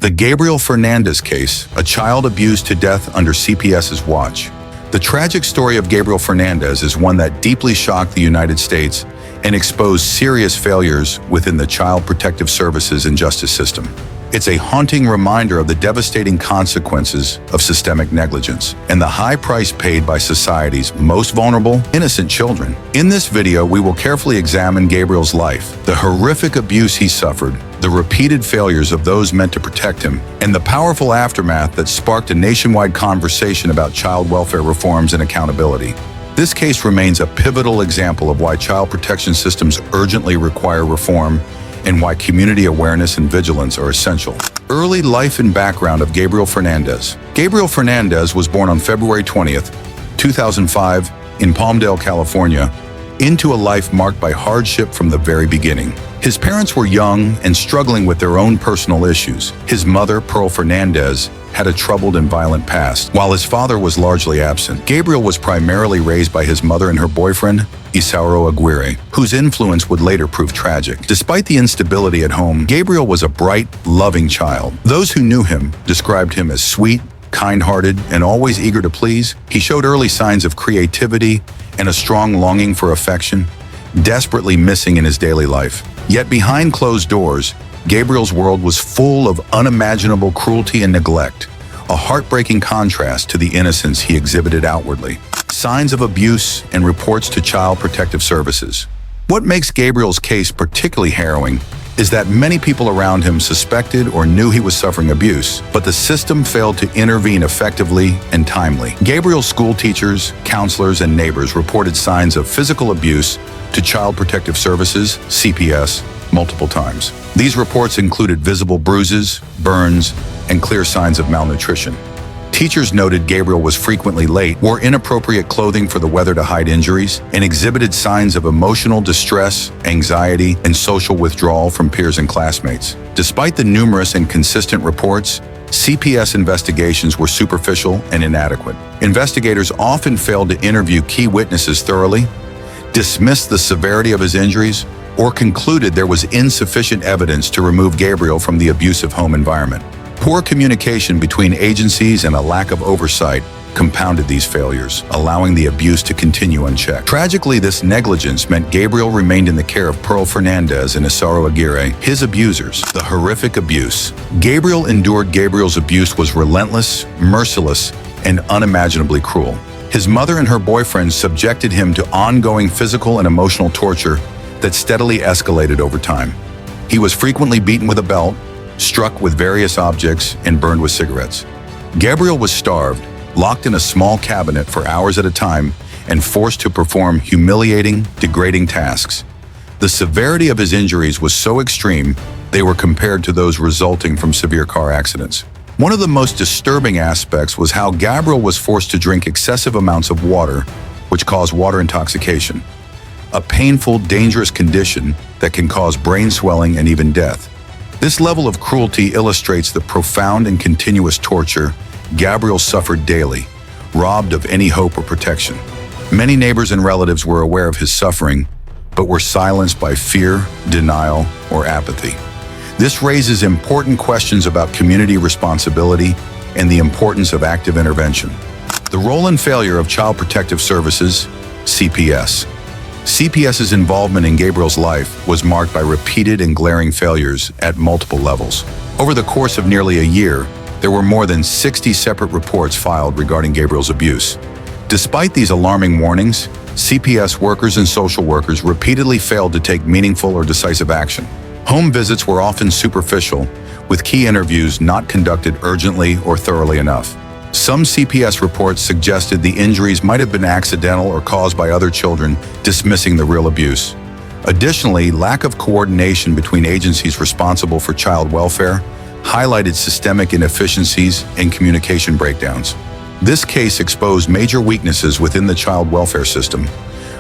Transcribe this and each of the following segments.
The Gabriel Fernandez case, a child abused to death under CPS's watch. The tragic story of Gabriel Fernandez is one that deeply shocked the United States and exposed serious failures within the Child Protective Services and justice system. It's a haunting reminder of the devastating consequences of systemic negligence and the high price paid by society's most vulnerable, innocent children. In this video, we will carefully examine Gabriel's life, the horrific abuse he suffered, the repeated failures of those meant to protect him, and the powerful aftermath that sparked a nationwide conversation about child welfare reforms and accountability. This case remains a pivotal example of why child protection systems urgently require reform and why community awareness and vigilance are essential. Early life and background of Gabriel Fernandez. Gabriel Fernandez was born on February 20th, 2005 in Palmdale, California, into a life marked by hardship from the very beginning. His parents were young and struggling with their own personal issues. His mother, Pearl Fernandez, had a troubled and violent past, while his father was largely absent. Gabriel was primarily raised by his mother and her boyfriend, Isauro Aguirre, whose influence would later prove tragic. Despite the instability at home, Gabriel was a bright, loving child. Those who knew him described him as sweet, kind-hearted, and always eager to please. He showed early signs of creativity and a strong longing for affection, desperately missing in his daily life. Yet behind closed doors, Gabriel's world was full of unimaginable cruelty and neglect, a heartbreaking contrast to the innocence he exhibited outwardly. Signs of abuse and reports to Child Protective Services. What makes Gabriel's case particularly harrowing is that many people around him suspected or knew he was suffering abuse, but the system failed to intervene effectively and timely. Gabriel's school teachers, counselors, and neighbors reported signs of physical abuse to Child Protective Services, CPS, multiple times. These reports included visible bruises, burns, and clear signs of malnutrition. Teachers noted Gabriel was frequently late, wore inappropriate clothing for the weather to hide injuries, and exhibited signs of emotional distress, anxiety, and social withdrawal from peers and classmates. Despite the numerous and consistent reports, CPS investigations were superficial and inadequate. Investigators often failed to interview key witnesses thoroughly, dismissed the severity of his injuries, or concluded there was insufficient evidence to remove Gabriel from the abusive home environment. Poor communication between agencies and a lack of oversight compounded these failures, allowing the abuse to continue unchecked. Tragically, this negligence meant Gabriel remained in the care of Pearl Fernandez and Isauro Aguirre, his abusers. The horrific abuse. Gabriel's abuse was relentless, merciless, and unimaginably cruel. His mother and her boyfriend subjected him to ongoing physical and emotional torture that steadily escalated over time. He was frequently beaten with a belt, struck with various objects, and burned with cigarettes. Gabriel was starved, locked in a small cabinet for hours at a time, and forced to perform humiliating, degrading tasks. The severity of his injuries was so extreme, they were compared to those resulting from severe car accidents. One of the most disturbing aspects was how Gabriel was forced to drink excessive amounts of water, which caused water intoxication, a painful, dangerous condition that can cause brain swelling and even death. This level of cruelty illustrates the profound and continuous torture Gabriel suffered daily, robbed of any hope or protection. Many neighbors and relatives were aware of his suffering, but were silenced by fear, denial, or apathy. This raises important questions about community responsibility and the importance of active intervention. The role and failure of Child Protective Services, CPS. CPS's involvement in Gabriel's life was marked by repeated and glaring failures at multiple levels. Over the course of nearly a year, there were more than 60 separate reports filed regarding Gabriel's abuse. Despite these alarming warnings, CPS workers and social workers repeatedly failed to take meaningful or decisive action. Home visits were often superficial, with key interviews not conducted urgently or thoroughly enough. Some CPS reports suggested the injuries might have been accidental or caused by other children, dismissing the real abuse. Additionally, lack of coordination between agencies responsible for child welfare highlighted systemic inefficiencies and communication breakdowns. This case exposed major weaknesses within the child welfare system,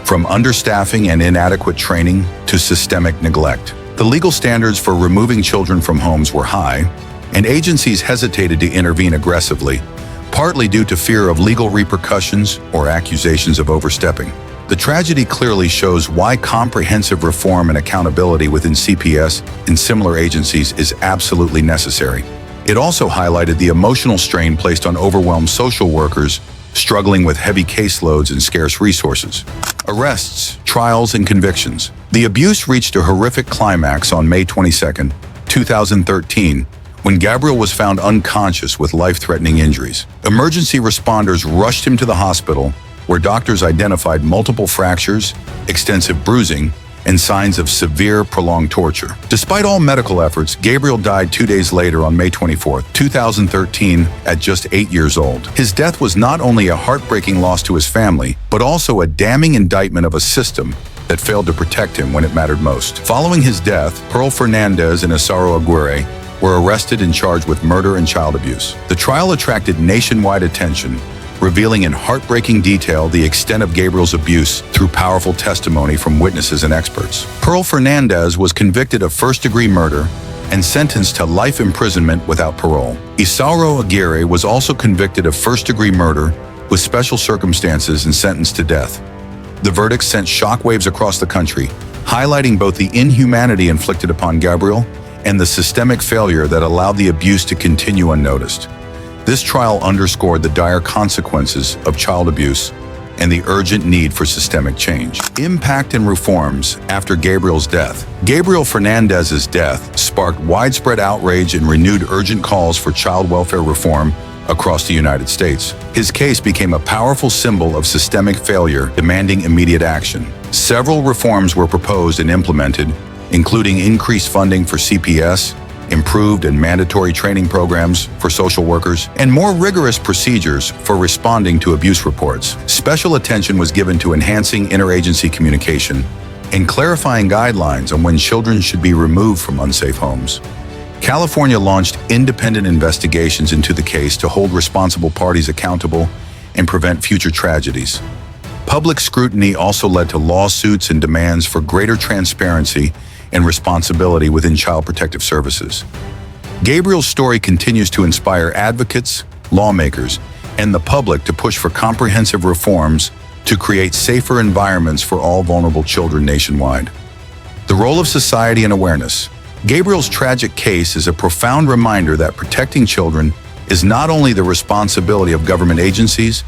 from understaffing and inadequate training to systemic neglect. The legal standards for removing children from homes were high, and agencies hesitated to intervene aggressively, partly due to fear of legal repercussions or accusations of overstepping. The tragedy clearly shows why comprehensive reform and accountability within CPS and similar agencies is absolutely necessary. It also highlighted the emotional strain placed on overwhelmed social workers struggling with heavy caseloads and scarce resources. Arrests, trials, and convictions. The abuse reached a horrific climax on May 22, 2013, when Gabriel was found unconscious with life-threatening injuries. Emergency responders rushed him to the hospital, where doctors identified multiple fractures, extensive bruising, and signs of severe, prolonged torture. Despite all medical efforts, Gabriel died 2 days later on May 24, 2013, at just 8 years old. His death was not only a heartbreaking loss to his family, but also a damning indictment of a system that failed to protect him when it mattered most. Following his death, Gabriel Fernandez and Isauro Aguirre were arrested and charged with murder and child abuse. The trial attracted nationwide attention, revealing in heartbreaking detail the extent of Gabriel's abuse through powerful testimony from witnesses and experts. Gabriel Fernandez was convicted of first-degree murder and sentenced to life imprisonment without parole. Isauro Aguirre was also convicted of first-degree murder with special circumstances and sentenced to death. The verdict sent shockwaves across the country, highlighting both the inhumanity inflicted upon Gabriel and the systemic failure that allowed the abuse to continue unnoticed. This trial underscored the dire consequences of child abuse and the urgent need for systemic change. Impact and reforms after Gabriel's death. Gabriel Fernandez's death sparked widespread outrage and renewed urgent calls for child welfare reform across the United States. His case became a powerful symbol of systemic failure, demanding immediate action. Several reforms were proposed and implemented, including increased funding for CPS, improved and mandatory training programs for social workers, and more rigorous procedures for responding to abuse reports. Special attention was given to enhancing interagency communication and clarifying guidelines on when children should be removed from unsafe homes. California launched independent investigations into the case to hold responsible parties accountable and prevent future tragedies. Public scrutiny also led to lawsuits and demands for greater transparency and responsibility within child protective services. Gabriel's story continues to inspire advocates, lawmakers, and the public to push for comprehensive reforms to create safer environments for all vulnerable children nationwide. The role of society and awareness. Gabriel's tragic case is a profound reminder that protecting children is not only the responsibility of government agencies,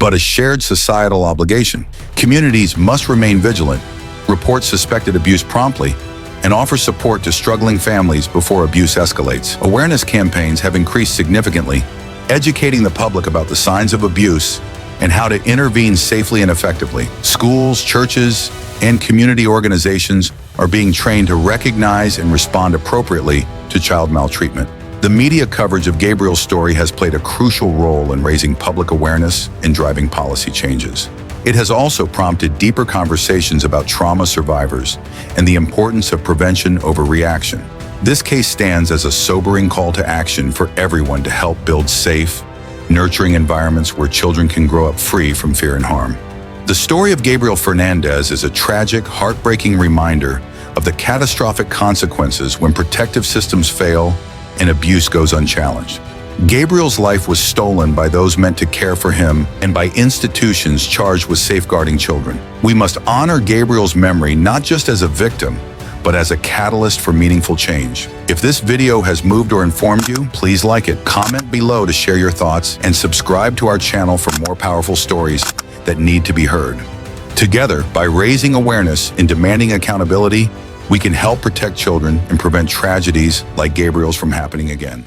but a shared societal obligation. Communities must remain vigilant, report suspected abuse promptly, and offer support to struggling families before abuse escalates. Awareness campaigns have increased significantly, educating the public about the signs of abuse and how to intervene safely and effectively. Schools, churches, and community organizations are being trained to recognize and respond appropriately to child maltreatment. The media coverage of Gabriel's story has played a crucial role in raising public awareness and driving policy changes. It has also prompted deeper conversations about trauma survivors and the importance of prevention over reaction. This case stands as a sobering call to action for everyone to help build safe, nurturing environments where children can grow up free from fear and harm. The story of Gabriel Fernandez is a tragic, heartbreaking reminder of the catastrophic consequences when protective systems fail and abuse goes unchallenged. Gabriel's life was stolen by those meant to care for him and by institutions charged with safeguarding children. We must honor Gabriel's memory not just as a victim, but as a catalyst for meaningful change. If this video has moved or informed you, please like it, comment below to share your thoughts, and subscribe to our channel for more powerful stories that need to be heard. Together, by raising awareness and demanding accountability, we can help protect children and prevent tragedies like Gabriel's from happening again.